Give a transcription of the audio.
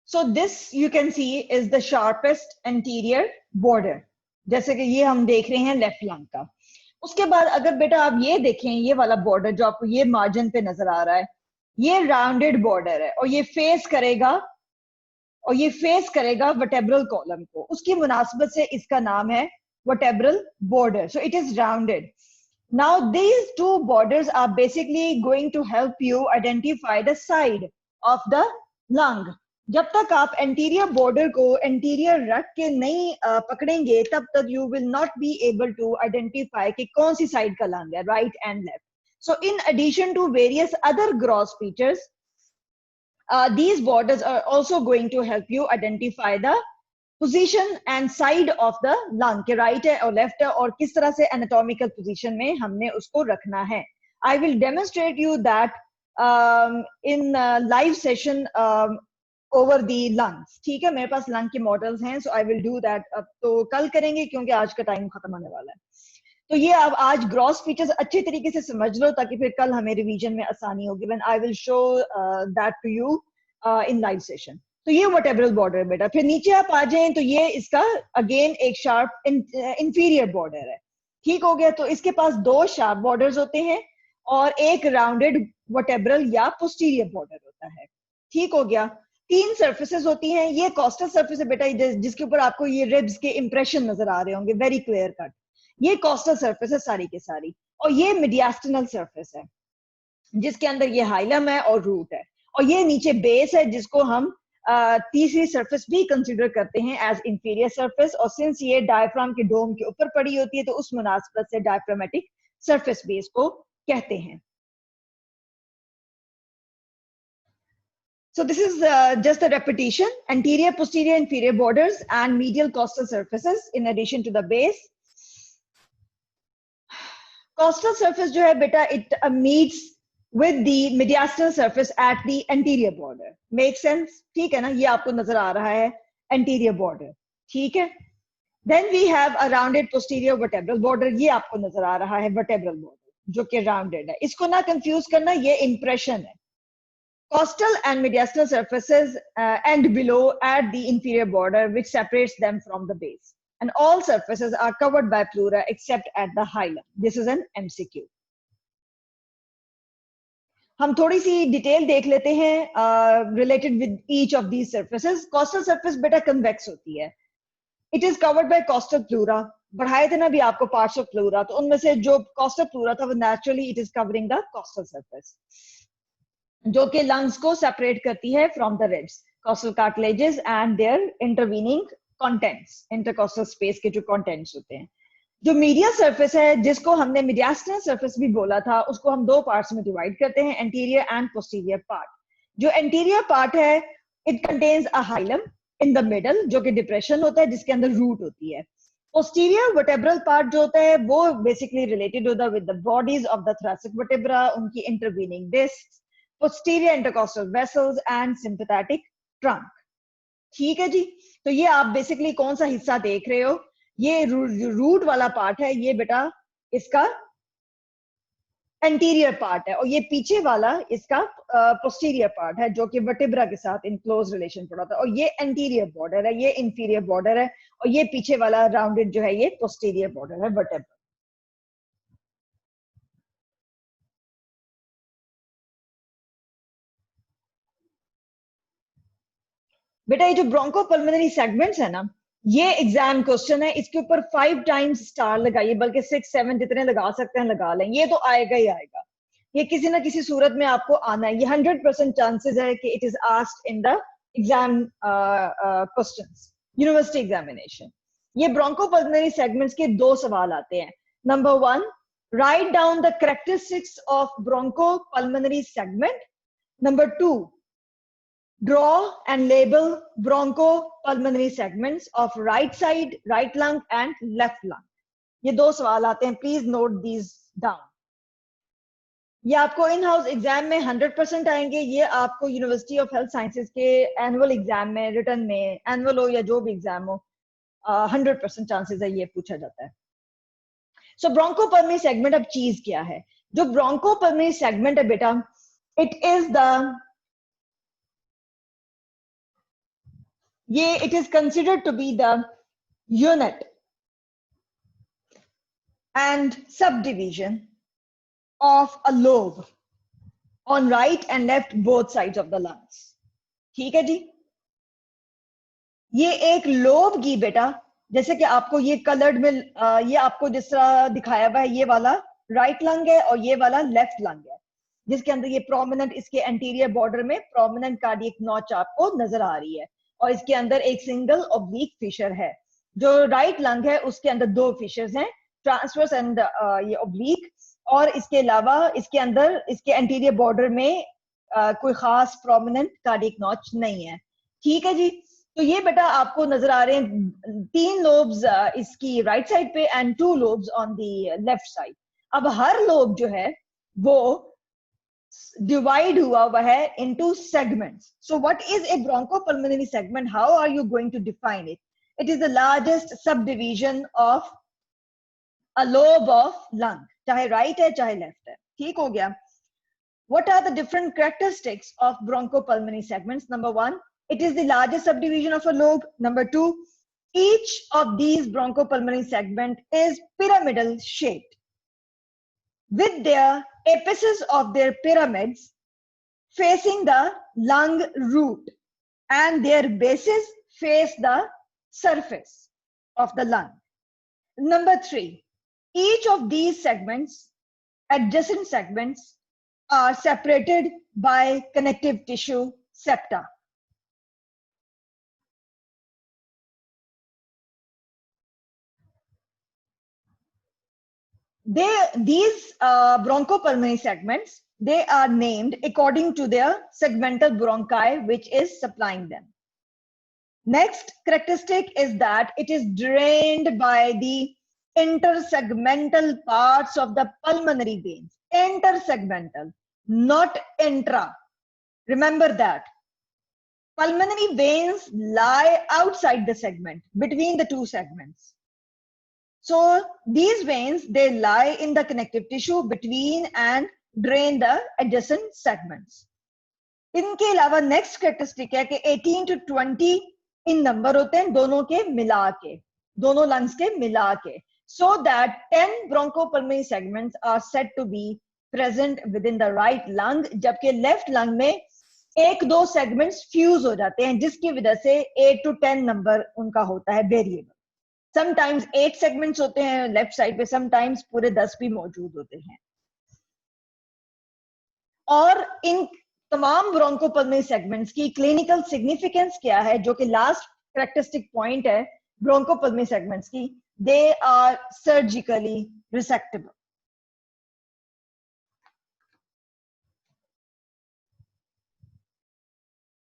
So this you can see is the sharpest anterior border, जैसे कि ये हम देख रहे हैं लेफ्ट लंग का। उसके बाद अगर बेटा आप ये देखें, ये वाला बॉर्डर जो आपको ये मार्जिन पे नजर आ रहा है, ये राउंडेड बॉर्डर है और ये फेस करेगा वर्टेब्रल कॉलम को, उसकी मुनासबत से इसका नाम है vertebral border. So it is rounded. Now these two borders are basically going to help you identify the side of the lung. जब तक आप एंटीरियर बॉर्डर को एंटीरियर रख के नहीं पकड़ेंगे, तब तक you will not be able to identify कि कौन सी साइड का लंग है, right and left. So in addition to various other gross features, these borders are also going to help you identify the position and side of the lung, के right है और left है और किस तरह से anatomical position में हमने उसको रखना है। I will demonstrate you that in live session over the lungs। ठीक है, मेरे पास lung के models हैं, so I will do that। अब तो कल करेंगे क्योंकि आज का टाइम खत्म होने वाला है। तो ये अब आज ग्रॉस फीचर्स अच्छे तरीके से समझ लो ताकि फिर कल हमें रिवीजन में आसानी होगी। When I will show that to you in live session. तो ये वर्टेब्रल बॉर्डर है बेटा। फिर नीचे आप आ जाएं तो ये इसका अगेन एक शार्प इंफीरियर बॉर्डर है। ठीक हो गया। तो इसके पास दो शार्प बॉर्डर्स होते हैं और एक राउंडेड वर्टेब्रल या पोस्टीरियर बॉर्डर होता है। ठीक हो गया। तीन सर्फेसेस होती हैं। ये कोस्टल सर्फेस है बेटा, जिसके ऊपर आपको ये रिब्स के इंप्रेशन नजर आ रहे होंगे, वेरी क्लियर कट। ये कोस्टल सर्फेस है सारी के सारी। और ये मीडियास्टिनल सर्फेस है जिसके अंदर ये हाइलम है और रूट है। और ये नीचे बेस है जिसको हम तीसरी सरफेस भी कंसीडर करते हैं एज इंफीरियर सरफेस। और सिंस ये डायफ्राम के डोम के ऊपर पड़ी होती है तो उस मुनासबत से डायफ्रामेटिक सरफेस बेस को कहते हैं। So this is just a repetition: anterior, posterior, inferior borders and medial costal surfaces in addition to the base. Costal surface जो है बेटा, it meets with the mediastinal surface at the anterior border. Make sense? ठीक है ना? ये आपको नजर आ रहा है anterior border. ठीक है? Then we have a rounded posterior vertebral border. ये आपको नजर आ रहा है vertebral border जो कि rounded है। इसको ना confuse करना, ये impression है। Costal and mediastinal surfaces end below at the inferior border, which separates them from the base. And all surfaces are covered by pleura except at the hilum. This is an MCQ. हम थोड़ी सी detail देख लेते हैं related with each of these surfaces. Coastal surface बेटा convex होती है। It is covered by coastal pleura. बढ़ाए थे ना भी आपको पार्ट्स ऑफ प्लूरा, तो उनमें से जो कोस्टल प्लूरा था वो naturally it is covering the costal surface, जो कि लंग्स को सेपरेट करती है from the ribs, costal cartilages and their intervening contents, intercostal space के जो कंटेंट्स होते हैं। जो मीडियल सरफेस है, जिसको हमने मीडियास्टिनल सरफेस भी बोला था, उसको हम दो पार्ट्स में डिवाइड करते हैं, एंटीरियर एंड पोस्टीरियर पार्ट। जो एंटीरियर पार्ट है, it contains a hilum in the middle, जो कि डिप्रेशन होता है जिसके अंदर रूट होती है। पोस्टीरियर वर्टेब्रल पार्ट जो होता है वो बेसिकली रिलेटेड होता है with the bodies of the thoracic vertebra, उनकी intervening disc, posterior intercostal vessels and sympathetic trunk. ठीक है जी। तो ये आप बेसिकली कौन सा हिस्सा देख रहे हो? ये रूट वाला पार्ट है, ये बेटा इसका एंटीरियर पार्ट है, और ये पीछे वाला इसका पोस्टीरियर पार्ट है जो कि वर्टेब्रा के साथ इन क्लोज रिलेशन पड़ा था। और ये एंटीरियर बॉर्डर है, ये इंफीरियर बॉर्डर है, और ये पीछे वाला राउंडेड जो है ये पोस्टीरियर बॉर्डर है वर्टेब्रा। बेटा ये जो ब्रोंकोपल्मोनरी सेगमेंट्स है ना, ये एग्जाम क्वेश्चन है, इसके ऊपर 5 टाइम्स स्टार लगाइए, बल्कि 6 7 जितने लगा सकते हैं लगा लें, ये तो आएगा ही आएगा। ये किसी ना किसी सूरत में आपको आना है। ये 100% चांसेस है कि it is asked in the exam questions, university examination. ये ब्रोंकोपल्मोनरी सेगमेंट्स के दो सवाल आते हैं। Number 1, write down the characteristics of bronchopulmonary segment. Number 2, draw and label bronchopulmonary segments of right side, right lung and left lung. ये दो सवाल आते हैं, प्लीज नोट दीज डाउन। ये आपको इन हाउस एग्जाम में 100% आएंगे। ये आपको यूनिवर्सिटी ऑफ हेल्थ साइंसेज के एनुअल एग्जाम में, रिटर्न में, एनुअल हो या जो भी एग्जाम हो, 100% चांसेस है ये पूछा जाता है। सो ब्रोंकोपल्मोनरी सेगमेंट अब चीज क्या है? जो ब्रोंकोपल्मोनरी सेगमेंट है बेटा, इट इज द ये it is considered to be the unit and subdivision of a lobe on right and left both sides of the lungs. ठीक है जी, ये एक लोब की बेटा, जैसे कि आपको ये कलर्ड में ये आपको जिस तरह दिखाया हुआ है, ये वाला राइट लंग है और ये वाला लेफ्ट लंग है, जिसके अंदर ये प्रोमिनेंट इसके एंटीरियर बॉर्डर में प्रोमिनेंट कार्डियक नॉच आपको नजर आ रही है, और इसके अंदर एक सिंगल ऑब्लिक फिशर है. जो राइट लंग है उसके अंदर दो फिशर्स हैं, ट्रांसवर्स एंड ये ऑब्लिक, और इसके अलावा इसके अंदर इसके एंटीरियर बॉर्डर में कोई खास प्रोमिनेंट कार्डियक नॉच नहीं है. ठीक है जी, तो ये बेटा आपको नजर आ रहे हैं 3 लोब्स इसकी राइट साइड पे and 2 lobes on the left side. अब हर लोब जो है वो डिवाइड हुआ है into segments. So what is a bronchopulmonary segment? How are you going to define it? It is the largest subdivision of a lobe of lung, चाहे right है चाहे left है. ठीक हो गया. What are the different characteristics of bronchopulmonary segments? Number 1, it is the largest subdivision of a lobe. Number 2, each of these bronchopulmonary segment is pyramidal shaped, with their apices of their pyramids facing the lung root and their bases face the surface of the lung. Number 3, each of these segments, adjacent segments, are separated by connective tissue septa. These bronchopulmonary segments, they are named according to their segmental bronchi which is supplying them. Next characteristic is that it is drained by the intersegmental parts of the pulmonary veins. Intersegmental, not intra. Remember that. Pulmonary veins lie outside the segment, between the two segments. So these veins, they lie in the connective tissue between and drain the adjacent segments. इनके अलावा next characteristic है कि 18 to 20 in number होते हैं दोनों के मिला के, दोनों लंग्स के मिला के, so that 10 bronchopulmonary segments are said to be present within the right lung, जबकि लेफ्ट लंग में एक दो सेगमेंट्स फ्यूज हो जाते हैं, जिसकी वजह से 8 to 10 नंबर उनका होता है वेरिएबल. समटाइम्स 8 सेगमेंट्स होते हैं लेफ्ट साइड पे, समटाइम्स पूरे 10 भी मौजूद होते हैं. और इन तमाम ब्रोंकोपल्मोनरी सेगमेंट्स की क्लिनिकल सिग्निफिकेंस क्या है, जो कि लास्ट कैरेक्टरिस्टिक पॉइंट है ब्रोंकोपल्मोनरी सेगमेंट्स की, दे आर सर्जिकली रिसेक्टेबल.